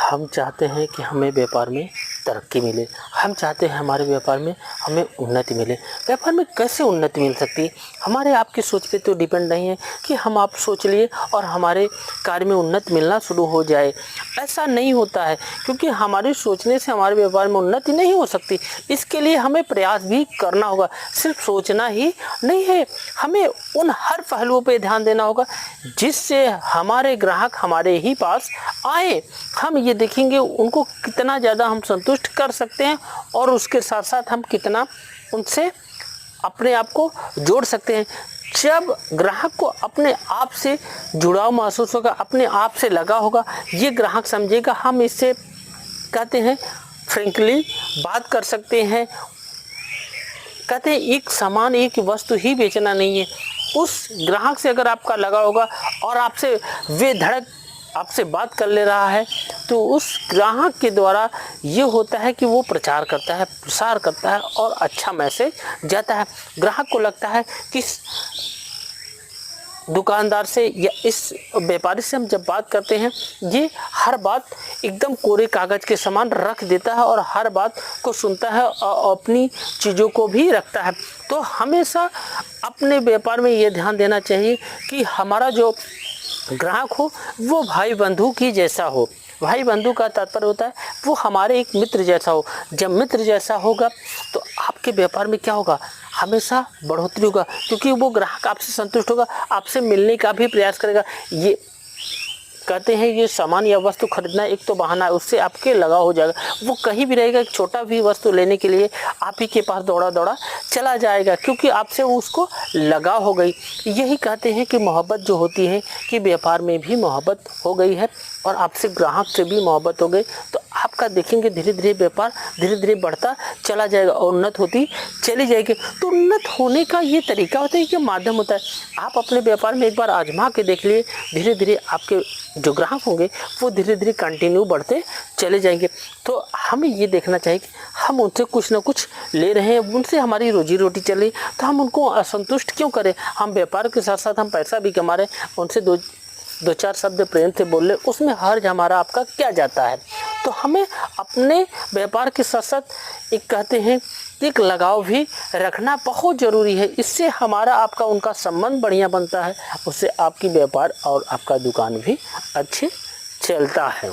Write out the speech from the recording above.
हम चाहते हैं कि हमें व्यापार में तरक्की मिले, हम चाहते हैं हमारे व्यापार में हमें उन्नति मिले। व्यापार में कैसे उन्नति मिल सकती है? हमारे आपकी सोच पे तो डिपेंड नहीं है कि हम आप सोच लिए और हमारे कार्य में उन्नति मिलना शुरू हो जाए। ऐसा नहीं होता है, क्योंकि हमारे सोचने से हमारे व्यापार में उन्नति नहीं हो सकती। इसके लिए हमें प्रयास भी करना होगा। सिर्फ सोचना ही नहीं है, हमें उन हर पहलुओं पे ध्यान देना होगा जिससे हमारे ग्राहक हमारे ही पास आए। हम ये देखेंगे उनको कितना ज़्यादा हम संतुष्ट कर सकते हैं और उसके साथ साथ हम कितना उनसे अपने आप को जोड़ सकते हैं। जब ग्राहक को अपने आप से जुड़ाव महसूस होगा, अपने आप से लगा होगा, ये ग्राहक समझेगा हम इससे कहते हैं फ्रेंकली बात कर सकते हैं। कहते हैं एक सामान एक वस्तु ही बेचना नहीं है। उस ग्राहक से अगर आपका लगा होगा और आपसे वे धड़क आपसे बात कर ले रहा है, तो उस ग्राहक के द्वारा ये होता है कि वो प्रचार करता है, प्रसार करता है और अच्छा मैसेज जाता है। ग्राहक को लगता है कि दुकानदार से या इस व्यापारी से हम जब बात करते हैं, ये हर बात एकदम कोरे कागज़ के समान रख देता है और हर बात को सुनता है और अपनी चीज़ों को भी रखता है। तो हमेशा अपने व्यापार में ये ध्यान देना चाहिए कि हमारा जो ग्राहक हो वो भाई बंधु की जैसा हो। भाई बंधु का तात्पर्य होता है वो हमारे एक मित्र जैसा हो। जब मित्र जैसा होगा तो आपके व्यापार में क्या होगा? हमेशा बढ़ोतरी होगा, क्योंकि वो ग्राहक आपसे संतुष्ट होगा, आपसे मिलने का भी प्रयास करेगा। ये कहते हैं ये सामान या वस्तु खरीदना एक तो बहाना है, उससे आपके लगाव हो जाएगा। वो कहीं भी रहेगा, एक छोटा भी वस्तु लेने के लिए आप ही के पास दौड़ा दौड़ा चला जाएगा, क्योंकि आपसे उसको लगाव हो गई। यही कहते हैं कि मोहब्बत जो होती है कि व्यापार में भी मोहब्बत हो गई है और आपसे ग्राहक से भी मोहब्बत हो गई, तो आपका देखेंगे धीरे धीरे व्यापार धीरे धीरे बढ़ता चला जाएगा और उन्नत होती चली जाएगी। तो उन्नत होने का ये तरीका होता है, ये माध्यम होता है। आप अपने व्यापार में एक बार आजमा के देख लिए, धीरे धीरे आपके जो ग्राहक होंगे वो धीरे धीरे कंटिन्यू बढ़ते चले जाएंगे। तो हमें ये देखना चाहिए कि हम उनसे कुछ ना कुछ ले रहे हैं, उनसे हमारी रोजी रोटी चल रही, तो हम उनको असंतुष्ट क्यों करें? हम व्यापार के साथ साथ हम पैसा भी कमा रहे हैं, उनसे दो चार शब्द प्रेम से बोल ले, उसमें हर्ज हमारा आपका क्या जाता है? तो हमें अपने व्यापार के साथ साथ एक कहते हैं एक लगाव भी रखना बहुत ज़रूरी है। इससे हमारा आपका उनका संबंध बढ़िया बनता है, उससे आपकी व्यापार और आपका दुकान भी अच्छे चलता है।